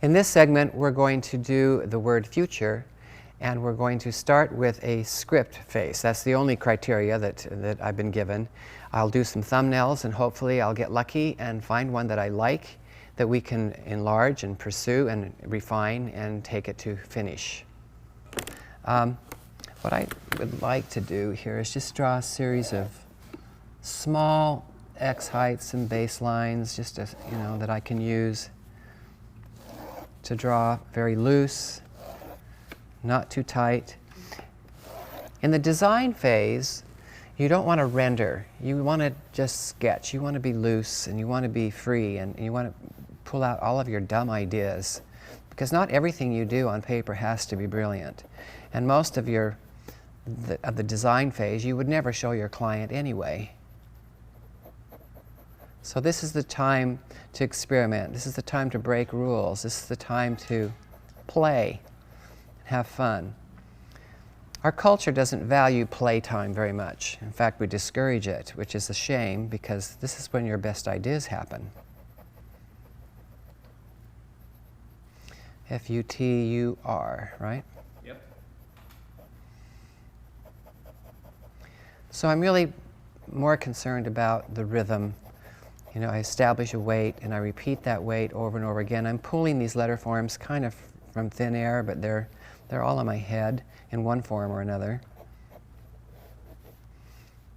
In this segment, we're going to do the word future, and we're going to start with a script face. That's the only criteria that I've been given. I'll do some thumbnails, and hopefully I'll get lucky and find one that I like, that we can enlarge and pursue and refine and take it to finish. What I would like to do here is just draw a series of small X heights and baselines, just as, you know, that I can use to draw very loose, not too tight. In the design phase, you don't want to render. You want to just sketch. You want to be loose, and you want to be free, and you want to pull out all of your dumb ideas, because not everything you do on paper has to be brilliant. And most of the design phase, you would never show your client anyway. So this is the time to experiment. This is the time to break rules. This is the time to play and have fun. Our culture doesn't value playtime very much. In fact, we discourage it, which is a shame, because this is when your best ideas happen. F-U-T-U-R, right? Yep. So I'm really more concerned about the rhythm. You know, I establish a weight, and I repeat that weight over and over again. I'm pulling these letter forms kind of from thin air, but they're all in my head in one form or another.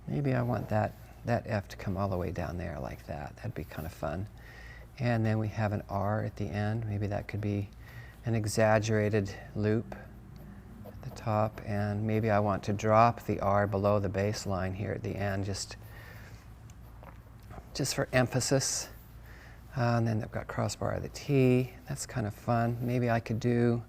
Maybe I want that F to come all the way down there like that. That'd be kind of fun. And then we have an R at the end. Maybe that could be an exaggerated loop at the top, and maybe I want to drop the R below the baseline here at the end, just for emphasis. And then I've got crossbar of the T. That's kind of fun. Maybe I could do,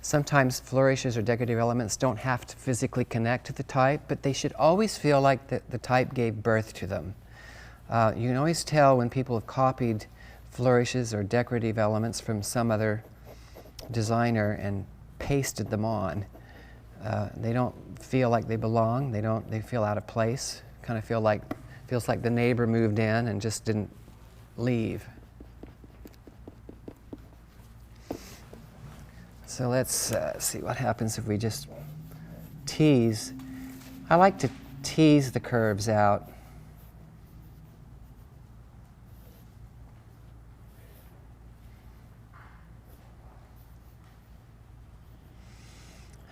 sometimes flourishes or decorative elements don't have to physically connect to the type, but they should always feel like the type gave birth to them. You can always tell when people have copied flourishes or decorative elements from some other designer and pasted them on. They don't feel like they belong. They feel out of place. Kind of feels like the neighbor moved in and just didn't leave. So let's see what happens if we just tease. I like to tease the curves out.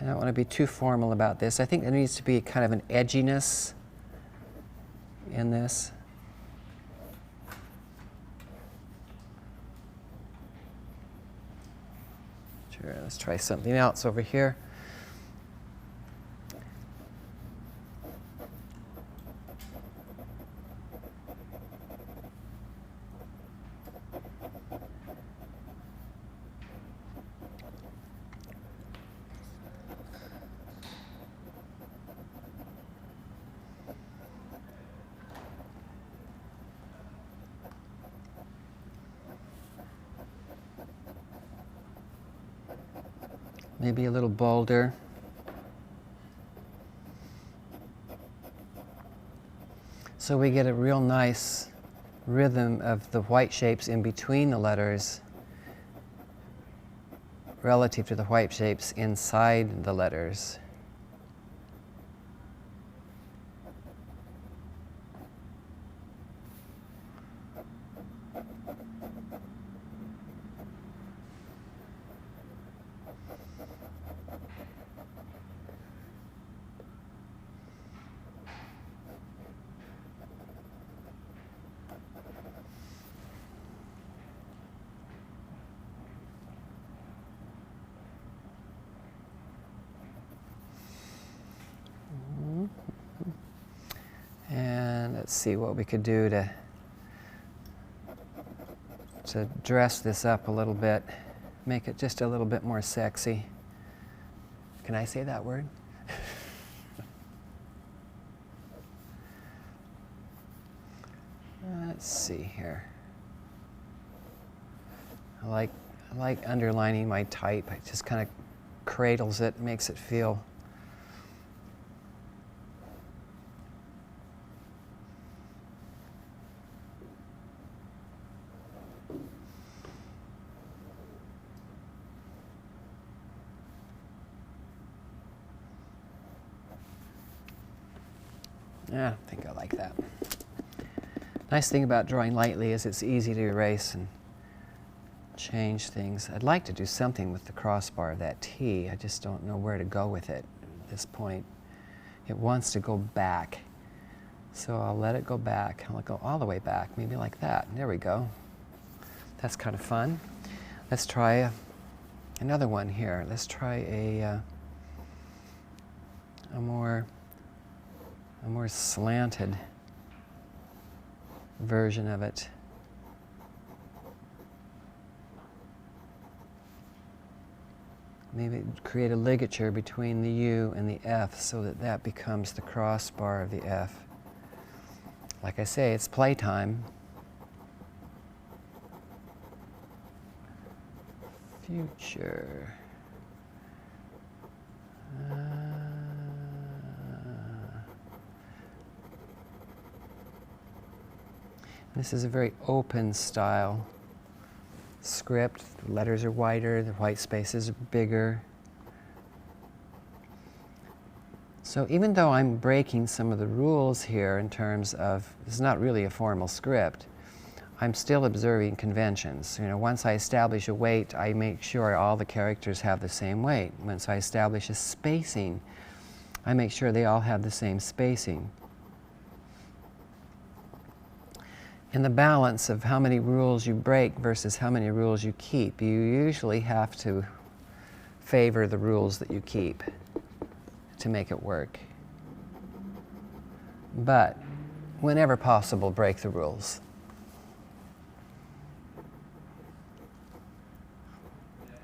I don't want to be too formal about this. I think there needs to be kind of an edginess in this. Sure, let's try something else over here. Maybe a little bolder. So we get a real nice rhythm of the white shapes in between the letters relative to the white shapes inside the letters. And let's see what we could do to dress this up a little bit, make it just a little bit more sexy. Can I say that word? Let's see here. I like underlining my type. It just kind of cradles it, makes it feel Yeah, I think I like that. Nice thing about drawing lightly is it's easy to erase and change things. I'd like to do something with the crossbar of that T. I just don't know where to go with it at this point. It wants to go back. So I'll let it go back. I'll go all the way back, maybe like that. There we go. That's kind of fun. Let's try another one here. Let's try a more slanted version of it. Maybe create a ligature between the U and the F so that that becomes the crossbar of the F. Like I say, it's playtime. Future. This is a very open style script. The letters are wider, the white spaces are bigger. So even though I'm breaking some of the rules here in terms of, it's not really a formal script, I'm still observing conventions. You know, once I establish a weight, I make sure all the characters have the same weight. Once I establish a spacing, I make sure they all have the same spacing. In the balance of how many rules you break versus how many rules you keep, you usually have to favor the rules that you keep to make it work. But whenever possible, break the rules.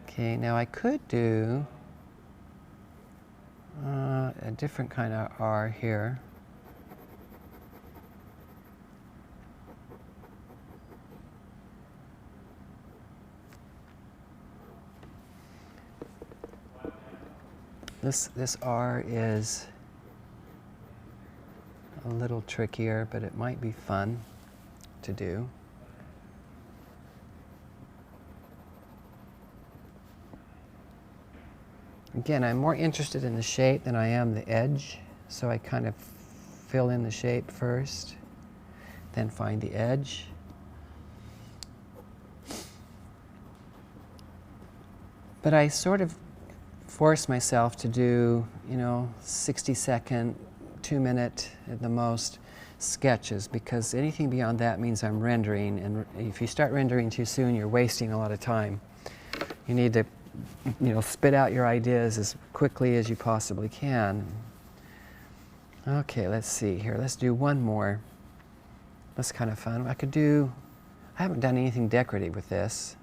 Okay, now I could do a different kind of R here. This R is a little trickier, but it might be fun to do. Again, I'm more interested in the shape than I am the edge, so I kind of fill in the shape first, then find the edge. But I sort of force myself to do, 60-second, 2-minute at the most sketches, because anything beyond that means I'm rendering, and if you start rendering too soon, you're wasting a lot of time. You need to, spit out your ideas as quickly as you possibly can. Okay, let's see here. Let's do one more. That's kind of fun. I haven't done anything decorative with this,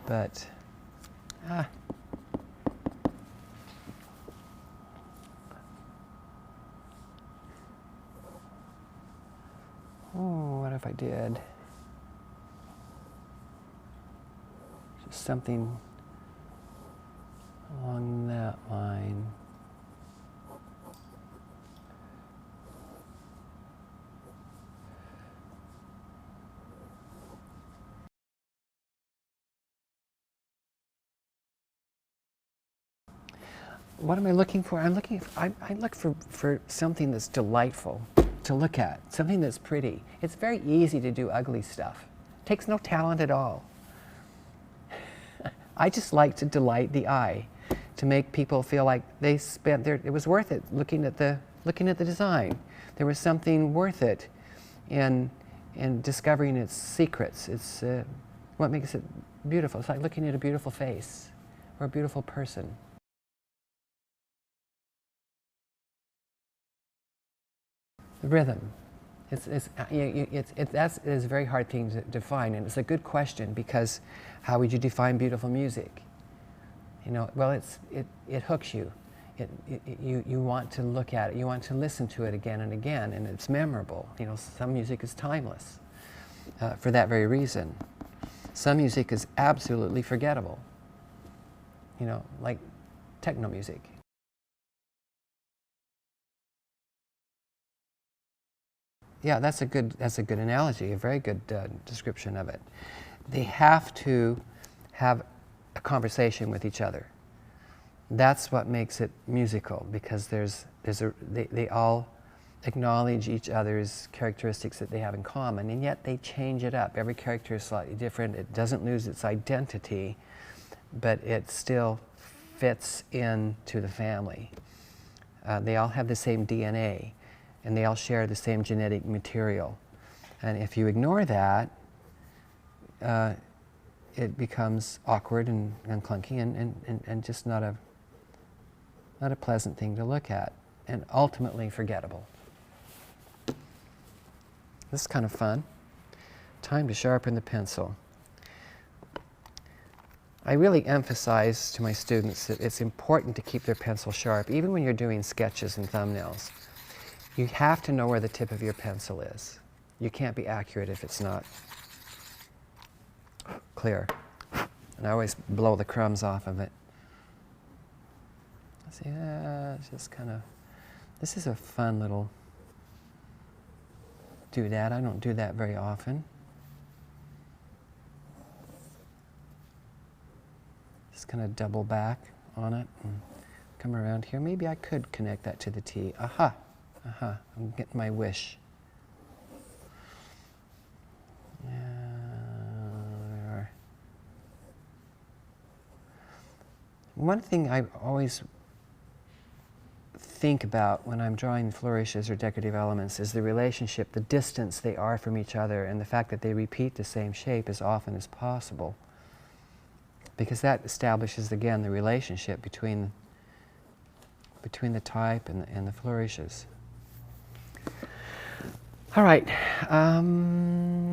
but oh, what if I did just something along that line? What am I looking for? I look for something that's delightful to look at, something that's pretty. It's very easy to do ugly stuff. It takes no talent at all. I just like to delight the eye, to make people feel like they spent it was worth it looking at the design. There was something worth it in discovering its secrets. It's what makes it beautiful. It's like looking at a beautiful face or a beautiful person. The rhythm. That's a very hard thing to define, and it's a good question, because how would you define beautiful music? Well, it hooks you. You want to look at it. You want to listen to it again and again, and it's memorable. Some music is timeless for that very reason. Some music is absolutely forgettable. Like techno music. Yeah, that's a good analogy, a very good description of it. They have to have a conversation with each other. that's what makes it musical, because they all acknowledge each other's characteristics that they have in common, and yet they change it up. Every character is slightly different. It doesn't lose its identity, but it still fits into the family. They all have the same DNA, and they all share the same genetic material. And if you ignore that, it becomes awkward and clunky and just not a pleasant thing to look at, and ultimately forgettable. This is kind of fun. Time to sharpen the pencil. I really emphasize to my students that it's important to keep their pencil sharp, even when you're doing sketches and thumbnails. You have to know where the tip of your pencil is. You can't be accurate if it's not clear. And I always blow the crumbs off of it. See, it's just kind of, this is a fun little doodad. I don't do that very often. Just kind of double back on it and come around here. Maybe I could connect that to the T. Aha, aha, I'm getting my wish. Yeah, there are. One thing I always think about when I'm drawing flourishes or decorative elements is the relationship, the distance they are from each other, and the fact that they repeat the same shape as often as possible. Because that establishes, again, the relationship between the type and the flourishes. All right,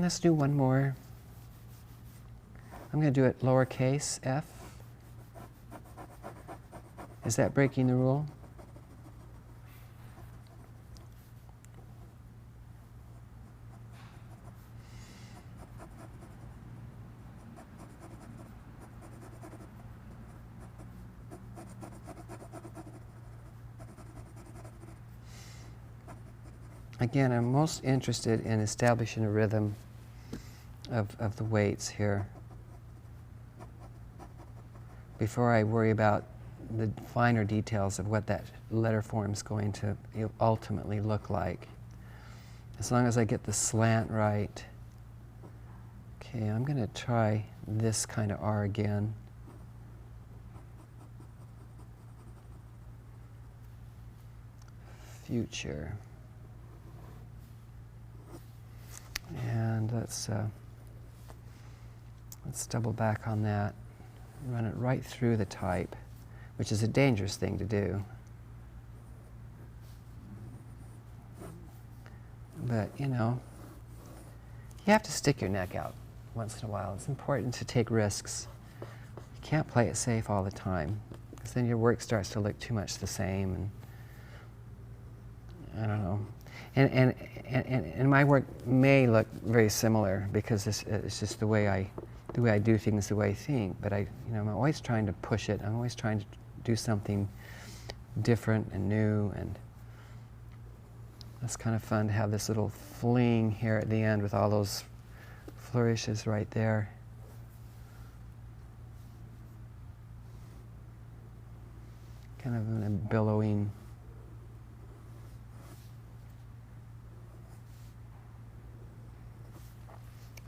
let's do one more. I'm going to do it lowercase f. Is that breaking the rule? Again, I'm most interested in establishing a rhythm of the weights here before I worry about the finer details of what that letter form is going to ultimately look like. As long as I get the slant right. Okay, I'm going to try this kind of R again. Future. And let's double back on that. Run it right through the type, which is a dangerous thing to do. But, you know, you have to stick your neck out once in a while. It's important to take risks. You can't play it safe all the time, because then your work starts to look too much the same, and I don't know. And my work may look very similar because it's just the way I do things, the way I think. But I'm always trying to push it. I'm always trying to do something different and new, and it's kind of fun to have this little fling here at the end with all those flourishes right there. Kind of in a billowing.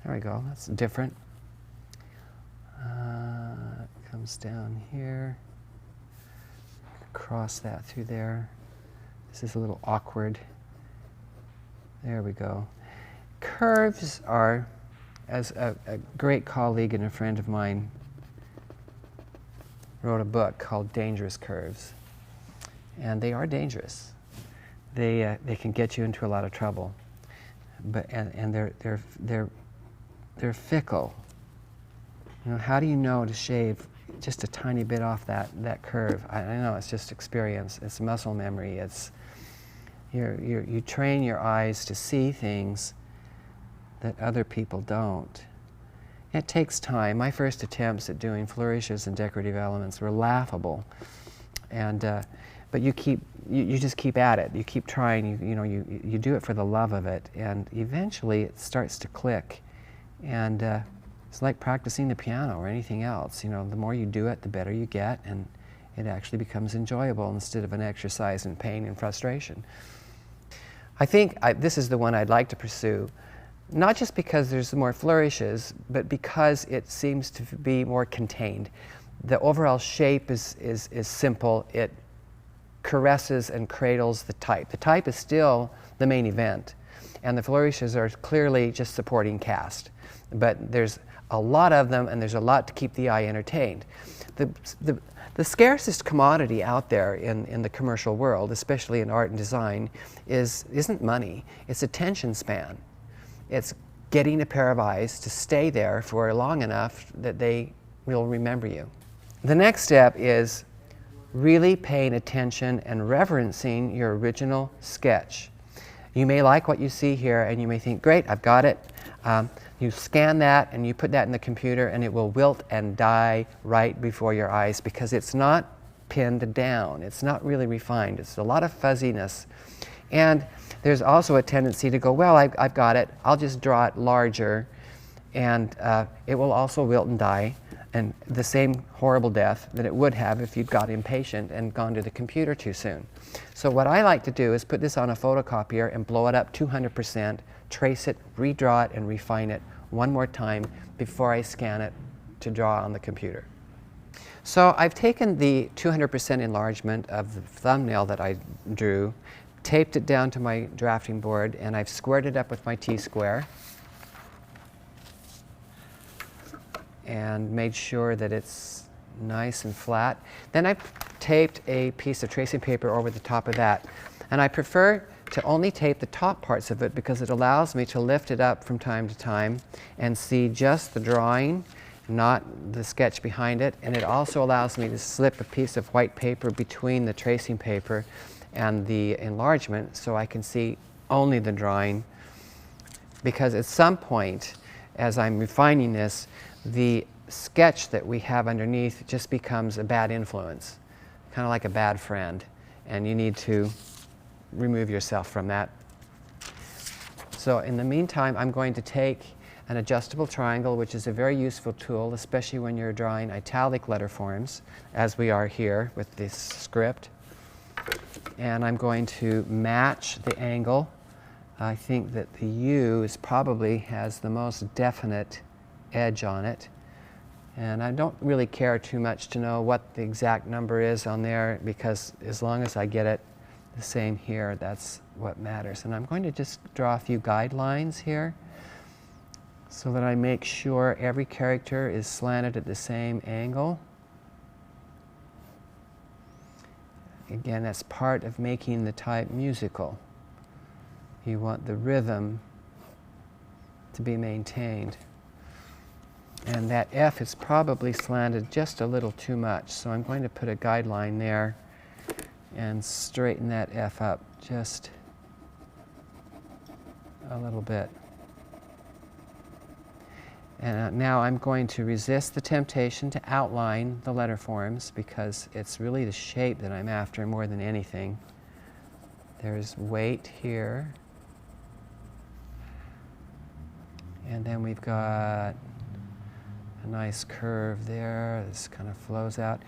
There we go, that's different. It comes down here. Cross that through there. This is a little awkward. There we go. Curves are, as a great colleague and a friend of mine wrote a book called Dangerous Curves. And they are dangerous. They can get you into a lot of trouble. And they're fickle. You know, how do you know to shave just a tiny bit off that curve? I know it's just experience. It's muscle memory. It's you train your eyes to see things that other people don't. It takes time. My first attempts at doing flourishes and decorative elements were laughable, but you just keep at it. You keep trying. You do it for the love of it, and eventually it starts to click. And it's like practicing the piano or anything else. You know, the more you do it, the better you get, and It actually becomes enjoyable instead of an exercise in pain and frustration. I think this is the one I'd like to pursue, not just because there's more flourishes, but because it seems to be more contained. The overall shape is simple. It caresses and cradles the type. The type is still the main event, and the flourishes are clearly just supporting cast. But there's a lot of them, and there's a lot to keep the eye entertained. The scarcest commodity out there in the commercial world, especially in art and design, isn't money. It's attention span. It's getting a pair of eyes to stay there for long enough that they will remember you. The next step is really paying attention and reverencing your original sketch. You may like what you see here, and you may think, great, I've got it. You scan that and you put that in the computer, and it will wilt and die right before your eyes because it's not pinned down. It's not really refined. It's a lot of fuzziness. And there's also a tendency to go, well, I've got it. I'll just draw it larger, and it will also wilt and die, and the same horrible death that it would have if you'd got impatient and gone to the computer too soon. So what I like to do is put this on a photocopier and blow it up 200%, trace it, redraw it, and refine it one more time before I scan it to draw on the computer. So I've taken the 200% enlargement of the thumbnail that I drew, taped it down to my drafting board, and I've squared it up with my T-square and made sure that it's nice and flat. Then I taped a piece of tracing paper over the top of that. And I prefer to only tape the top parts of it because it allows me to lift it up from time to time and see just the drawing, not the sketch behind it. And it also allows me to slip a piece of white paper between the tracing paper and the enlargement so I can see only the drawing. Because at some point, as I'm refining this, the sketch that we have underneath just becomes a bad influence, kind of like a bad friend, and you need to remove yourself from that. So in the meantime, I'm going to take an adjustable triangle, which is a very useful tool, especially when you're drawing italic letter forms, as we are here with this script. And I'm going to match the angle. I think that the U probably has the most definite edge on it. And I don't really care too much to know what the exact number is on there, because as long as I get it the same here, that's what matters. And I'm going to just draw a few guidelines here so that I make sure every character is slanted at the same angle. Again, that's part of making the type musical. You want the rhythm to be maintained. And that F is probably slanted just a little too much, so I'm going to put a guideline there and straighten that F up just a little bit. And now I'm going to resist the temptation to outline the letter forms because it's really the shape that I'm after more than anything. There's weight here. And then we've got a nice curve there. This kind of flows out.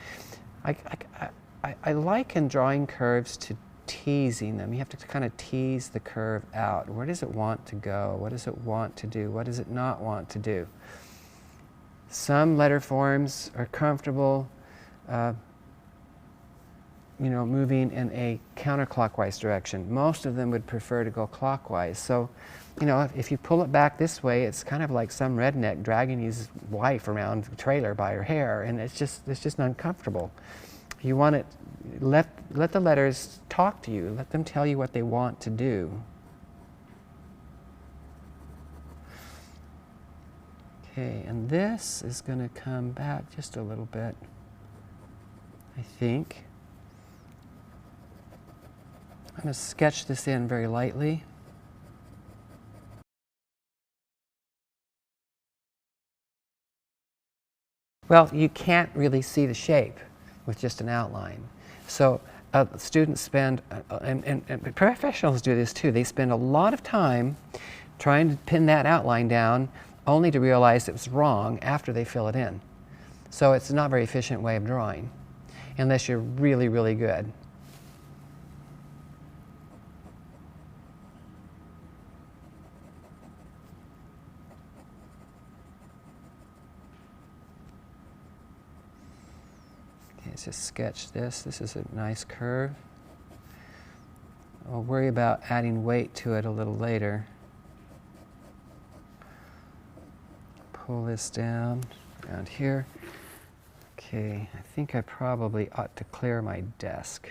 I liken drawing curves to teasing them. You have to kind of tease the curve out. Where does it want to go? What does it want to do? What does it not want to do? Some letter forms are comfortable moving in a counterclockwise direction. Most of them would prefer to go clockwise. So, if you pull it back this way, it's kind of like some redneck dragging his wife around the trailer by her hair, and it's just uncomfortable. You want it, let the letters talk to you. Let them tell you what they want to do. Okay, and this is going to come back just a little bit, I think. I'm going to sketch this in very lightly. Well, you can't really see the shape with just an outline. So students spend, and professionals do this too, they spend a lot of time trying to pin that outline down only to realize it was wrong after they fill it in. So it's not a very efficient way of drawing. unless you're really, really good. Okay, let's just sketch this. This is a nice curve. I'll worry about adding weight to it a little later. Pull this down around here. Okay, I think I probably ought to clear my desk.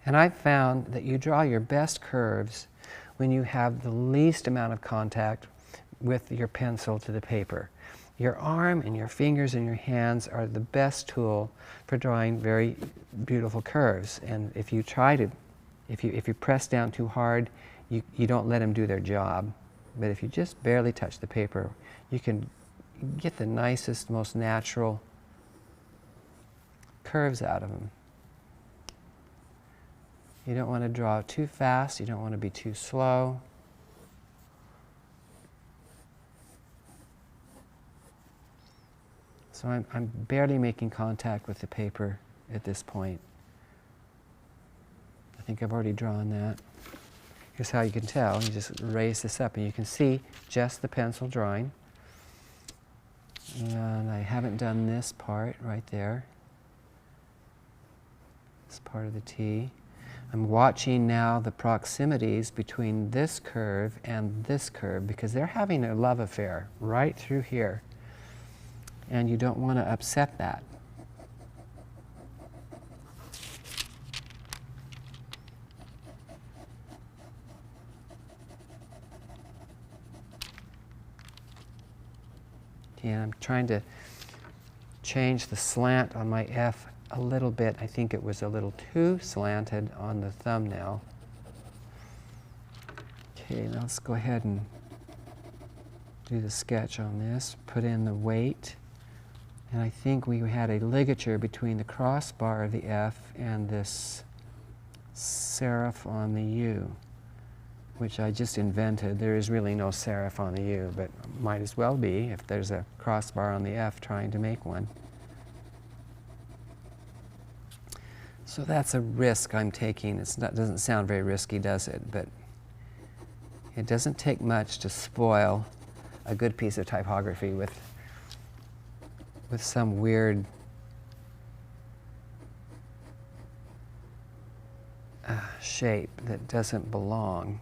And I've found that you draw your best curves when you have the least amount of contact with your pencil to the paper. Your arm and your fingers and your hands are the best tool for drawing very beautiful curves. And if you try to, if you press down too hard, you don't let them do their job. But if you just barely touch the paper, you can get the nicest, most natural curves out of them. You don't want to draw too fast, you don't want to be too slow. So I'm barely making contact with the paper at this point. I think I've already drawn that. Here's how you can tell. You just raise this up and you can see just the pencil drawing. And I haven't done this part right there. This part of the T. I'm watching now the proximities between this curve and this curve because they're having a love affair right through here. And you don't want to upset that. Okay, I'm trying to change the slant on my F a little bit. I think it was a little too slanted on the thumbnail. Okay, now let's go ahead and do the sketch on this. Put in the weight. And I think we had a ligature between the crossbar of the F and this serif on the U, which I just invented. There is really no serif on the U, but might as well be if there's a crossbar on the F trying to make one. So that's a risk I'm taking. It doesn't sound very risky, does it? But it doesn't take much to spoil a good piece of typography with some weird shape that doesn't belong.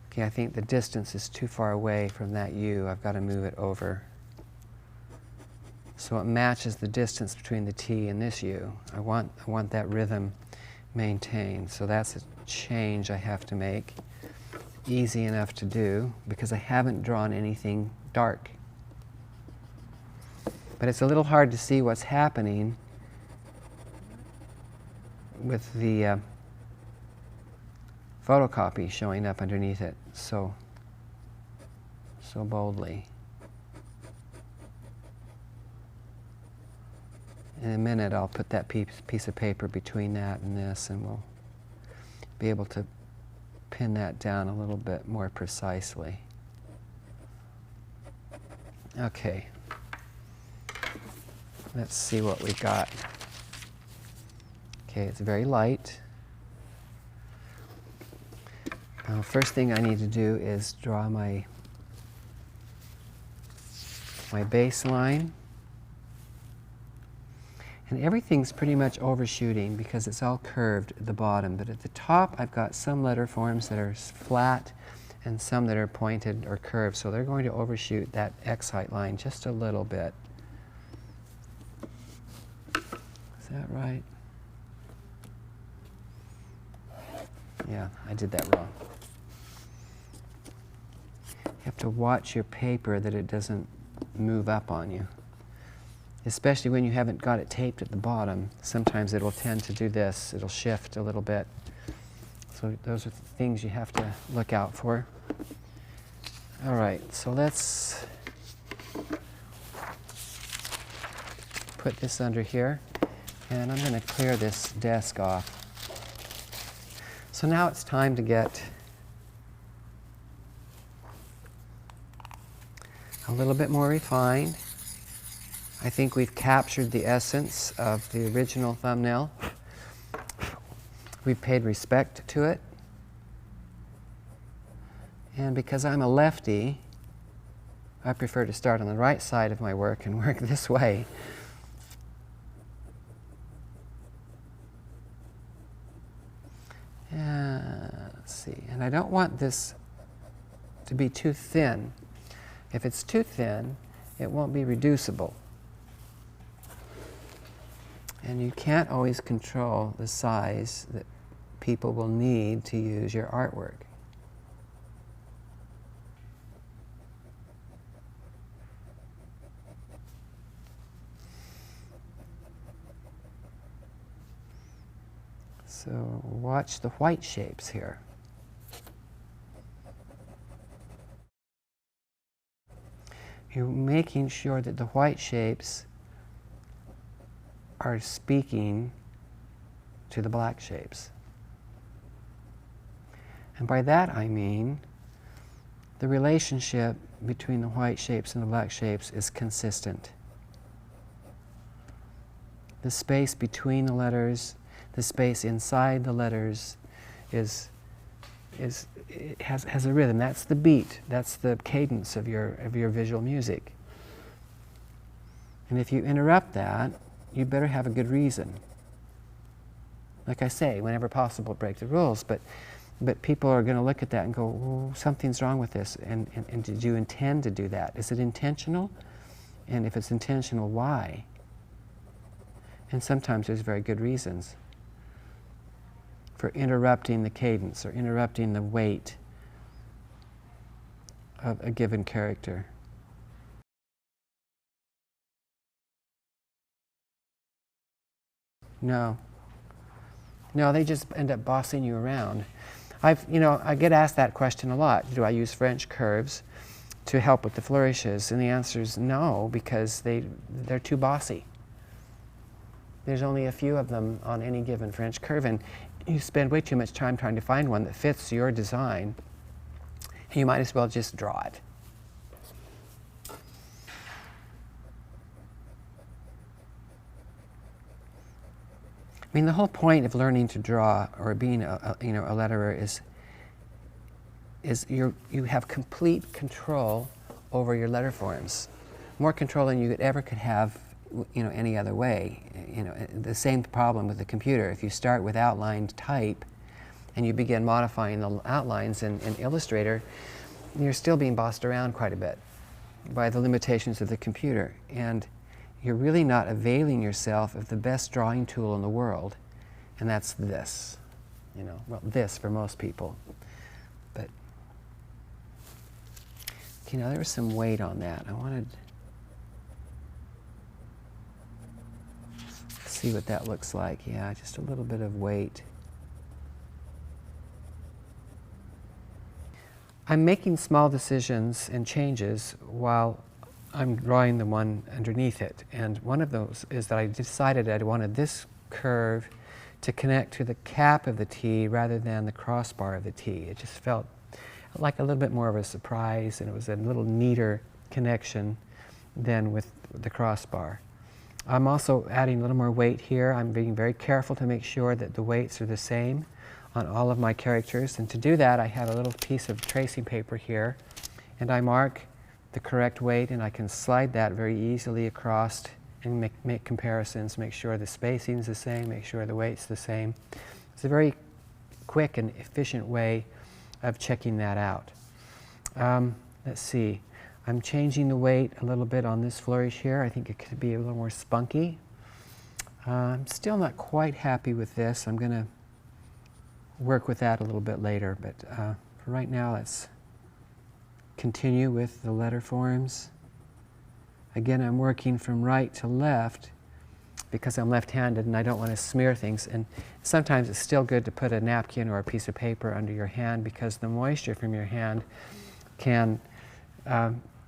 Okay, I think the distance is too far away from that U. I've got to move it over. So it matches the distance between the T and this U. I want that rhythm maintained. So that's a change I have to make. Easy enough to do because I haven't drawn anything dark. But it's a little hard to see what's happening with the photocopy showing up underneath it so boldly. In a minute I'll put that piece of paper between that and this and we'll be able to pin that down a little bit more precisely. Okay. Let's see what we got. Okay, it's very light. Now, first thing I need to do is draw my baseline. And everything's pretty much overshooting because it's all curved at the bottom. But at the top, I've got some letter forms that are flat and some that are pointed or curved. So they're going to overshoot that X height line just a little bit. Is that right? Yeah, I did that wrong. You have to watch your paper that it doesn't move up on you. Especially when you haven't got it taped at the bottom. Sometimes it will tend to do this. It'll shift a little bit. So those are the things you have to look out for. All right, so let's put this under here. And I'm going to clear this desk off. So now it's time to get a little bit more refined. I think we've captured the essence of the original thumbnail. We've paid respect to it. And because I'm a lefty, I prefer to start on the right side of my work and work this way. Let's see, and I don't want this to be too thin. If it's too thin, it won't be reducible. And you can't always control the size that people will need to use your artwork. So watch the white shapes here. You're making sure that the white shapes are speaking to the black shapes. And by that I mean the relationship between the white shapes and the black shapes is consistent. The space between the letters, the space inside the letters has a rhythm. That's the beat. That's the cadence of your visual music. And if you interrupt that, you better have a good reason. Like I say, whenever possible, break the rules. But people are going to look at that and go, oh, something's wrong with this. And did you intend to do that? Is it intentional? And if it's intentional, why? And sometimes there's very good reasons for interrupting the cadence or interrupting the weight of a given character. No. No, they just end up bossing you around. I get asked that question a lot. Do I use French curves to help with the flourishes? And the answer is no, because they're too bossy. There's only a few of them on any given French curve, and you spend way too much time trying to find one that fits your design. You might as well just draw it. I mean, the whole point of learning to draw or being a letterer is you have complete control over your letter forms, more control than you could have, any other way. The same problem with the computer. If you start with outlined type, and you begin modifying the outlines in Illustrator, you're still being bossed around quite a bit by the limitations of the computer. And you're really not availing yourself of the best drawing tool in the world, and that's this. Well, this for most people. But, there was some weight on that. I wanted to see what that looks like. Yeah, just a little bit of weight. I'm making small decisions and changes while I'm drawing the one underneath it. And one of those is that I decided I wanted this curve to connect to the cap of the T rather than the crossbar of the T. It just felt like a little bit more of a surprise, and it was a little neater connection than with the crossbar. I'm also adding a little more weight here. I'm being very careful to make sure that the weights are the same on all of my characters. And to do that, I have a little piece of tracing paper here, and I mark the correct weight, and I can slide that very easily across and make comparisons, make sure the spacing is the same, make sure the weight's the same. It's a very quick and efficient way of checking that out. Let's see. I'm changing the weight a little bit on this flourish here. I think it could be a little more spunky. I'm still not quite happy with this. I'm going to work with that a little bit later, but for right now, let's continue with the letter forms. Again, I'm working from right to left because I'm left-handed and I don't want to smear things. And sometimes it's still good to put a napkin or a piece of paper under your hand because the moisture from your hand can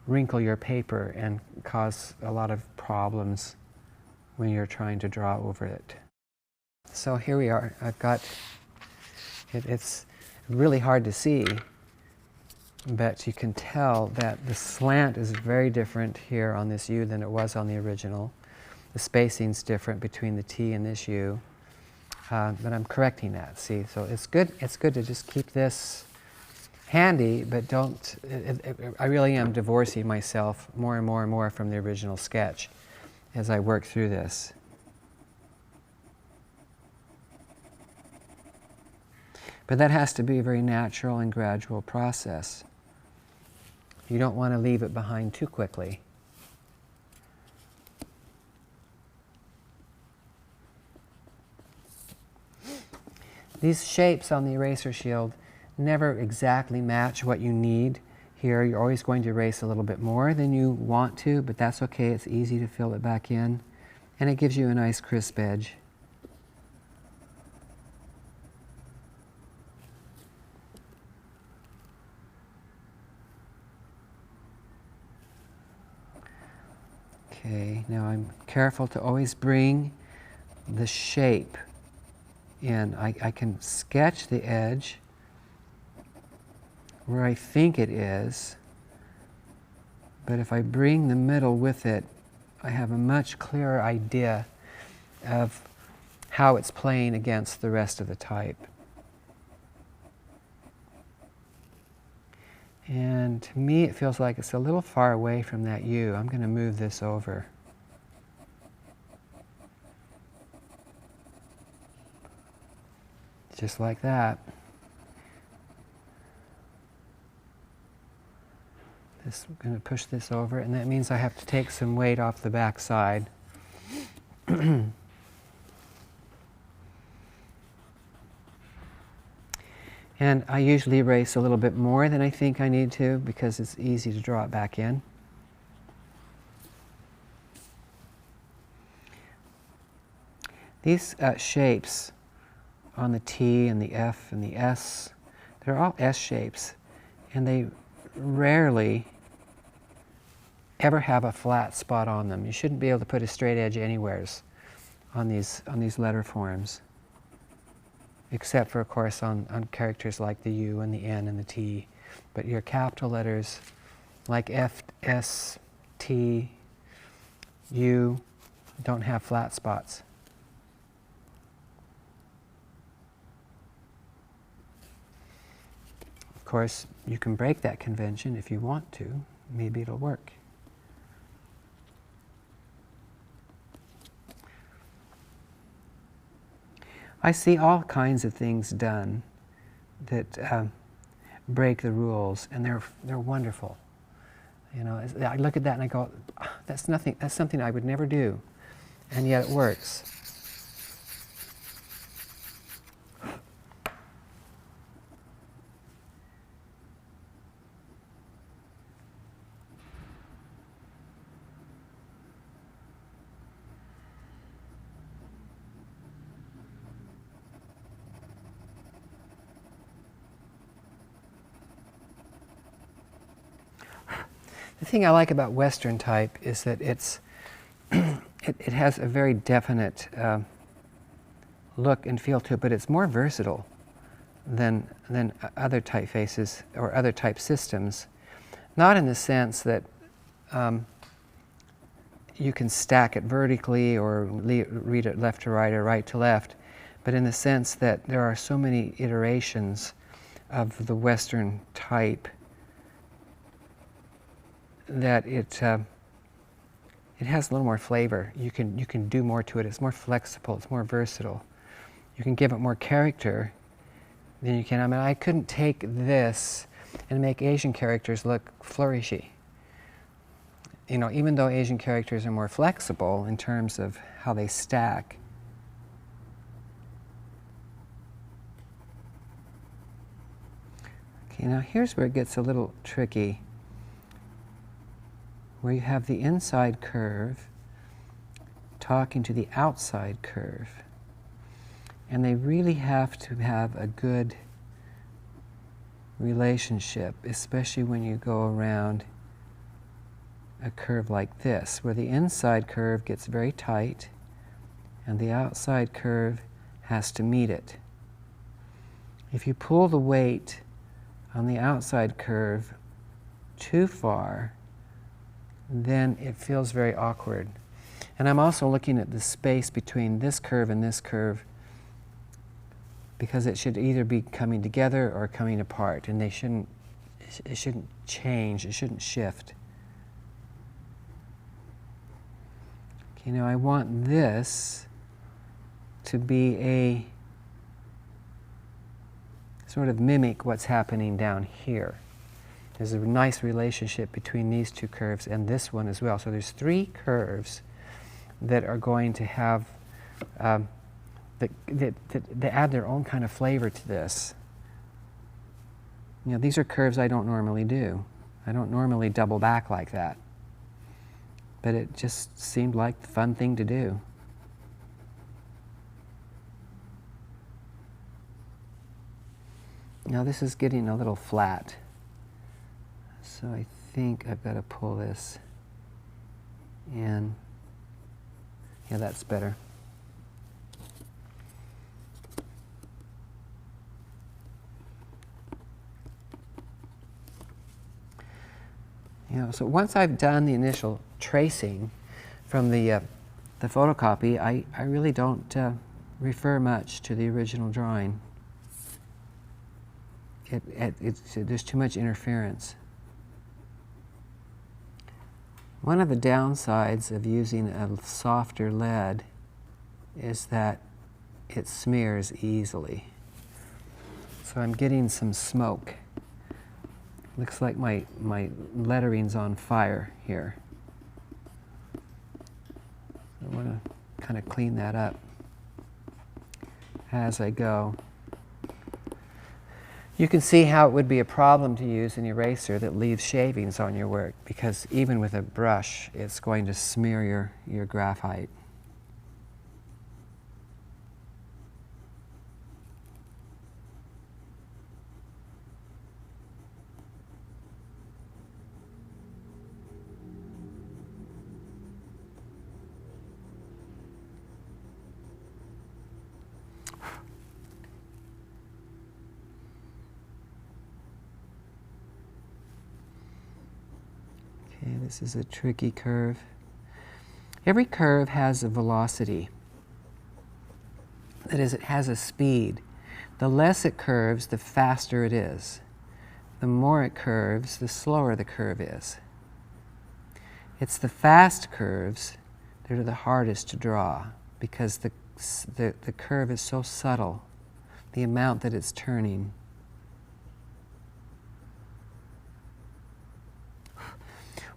wrinkle your paper and cause a lot of problems when you're trying to draw over it. So here we are. I've got It's really hard to see, but you can tell that the slant is very different here on this U than it was on the original. The spacing's different between the T and this U, but I'm correcting that, see? So it's good to just keep this handy, but don't, I really am divorcing myself more and more and more from the original sketch as I work through this. But that has to be a very natural and gradual process. You don't want to leave it behind too quickly. These shapes on the eraser shield never exactly match what you need here. You're always going to erase a little bit more than you want to, but that's okay. It's easy to fill it back in, and it gives you a nice crisp edge. Okay, now I'm careful to always bring the shape in. I can sketch the edge where I think it is, but if I bring the middle with it, I have a much clearer idea of how it's playing against the rest of the type. And to me, it feels like it's a little far away from that U. I'm going to move this over. Just like that. I'm going to push this over, and that means I have to take some weight off the back side. And I usually erase a little bit more than I think I need to because it's easy to draw it back in. These shapes on the T and the F and the S, they're all S shapes, and they rarely ever have a flat spot on them. You shouldn't be able to put a straight edge anywheres on these letter forms, except for, of course, on characters like the U and the N and the T. But your capital letters like F, S, T, U don't have flat spots. Of course, you can break that convention if you want to. Maybe it'll work. I see all kinds of things done that break the rules, and they're wonderful. You know, I look at that and I go, that's nothing. That's something I would never do, and yet it works. The thing I like about Western type is that it has a very definite look and feel to it, but it's more versatile than other typefaces or other type systems. Not in the sense that you can stack it vertically or read it left to right or right to left, but in the sense that there are so many iterations of the Western type that it has a little more flavor. You can do more to it. It's more flexible. It's more versatile. You can give it more character than you can. I mean, I couldn't take this and make Asian characters look flourishy. You know, even though Asian characters are more flexible in terms of how they stack. Okay, now here's where it gets a little tricky, where you have the inside curve talking to the outside curve. And they really have to have a good relationship, especially when you go around a curve like this, where the inside curve gets very tight and the outside curve has to meet it. If you pull the weight on the outside curve too far, then it feels very awkward. And I'm also looking at the space between this curve and this curve, because it should either be coming together or coming apart, and it shouldn't change, it shouldn't shift. Okay, now I want this to be a sort of mimic what's happening down here. There's a nice relationship between these two curves and this one as well. So there's three curves that are going to have, that add their own kind of flavor to this. You know, these are curves I don't normally do. I don't normally double back like that. But it just seemed like the fun thing to do. Now this is getting a little flat. So I think I've got to pull this in. Yeah, that's better. You know, so once I've done the initial tracing from the photocopy, I really don't refer much to the original drawing. There's too much interference. One of the downsides of using a softer lead is that it smears easily. So I'm getting some smoke. Looks like my lettering's on fire here. I want to kind of clean that up as I go. You can see how it would be a problem to use an eraser that leaves shavings on your work, because even with a brush, it's going to smear your graphite. Okay, this is a tricky curve. Every curve has a velocity. That is, it has a speed. The less it curves, the faster it is. The more it curves, the slower the curve is. It's the fast curves that are the hardest to draw, because the curve is so subtle, the amount that it's turning.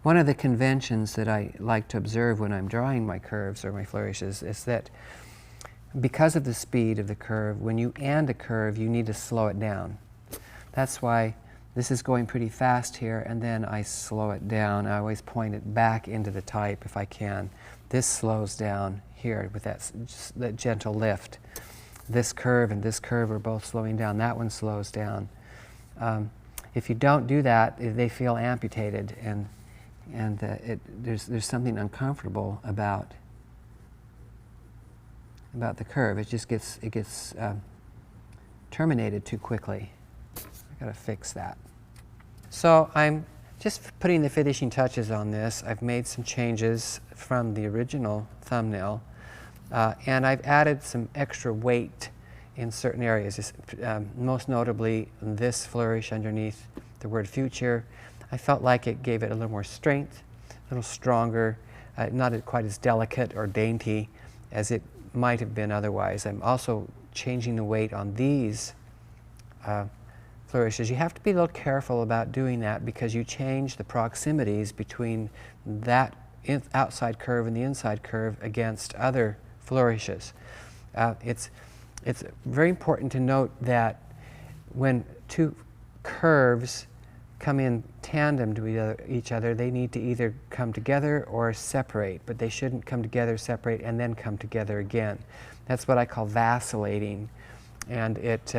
One of the conventions that I like to observe when I'm drawing my curves or my flourishes is that because of the speed of the curve, when you end a curve, you need to slow it down. That's why this is going pretty fast here, and then I slow it down. I always point it back into the type if I can. This slows down here with that gentle lift. This curve and this curve are both slowing down. That one slows down. If you don't do that, they feel amputated, and there's something uncomfortable about the curve. It just gets terminated too quickly. I've got to fix that. So I'm just putting the finishing touches on this. I've made some changes from the original thumbnail, and I've added some extra weight in certain areas. Most notably, this flourish underneath the word future. I felt like it gave it a little more strength, a little stronger, not quite as delicate or dainty as it might have been otherwise. I'm also changing the weight on these flourishes. You have to be a little careful about doing that, because you change the proximities between that outside curve and the inside curve against other flourishes. It's very important to note that when two curves come in tandem to each other, they need to either come together or separate, but they shouldn't come together, separate, and then come together again. That's what I call vacillating, and it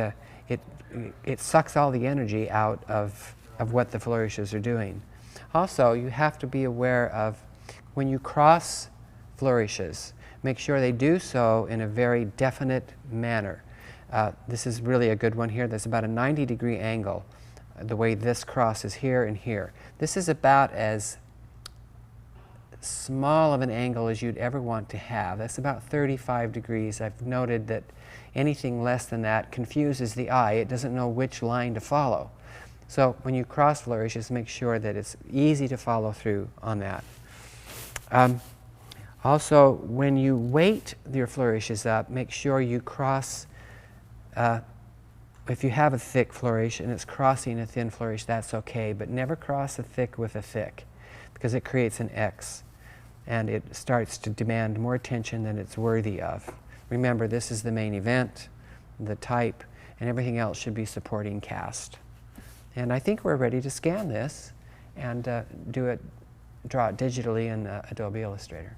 sucks all the energy out of what the flourishes are doing. Also, you have to be aware of when you cross flourishes, make sure they do so in a very definite manner. This is really a good one here. There's about a 90-degree angle, the way this crosses here and here. This is about as small of an angle as you'd ever want to have. That's about 35 degrees. I've noted that anything less than that confuses the eye. It doesn't know which line to follow. So when you cross flourish, just make sure that it's easy to follow through on that. Also, when you weight your flourishes up, make sure you cross, if you have a thick flourish and it's crossing a thin flourish, that's okay, but never cross a thick with a thick, because it creates an X and it starts to demand more attention than it's worthy of. Remember, this is the main event, the type, and everything else should be supporting cast. And I think we're ready to scan this and draw it digitally in Adobe Illustrator.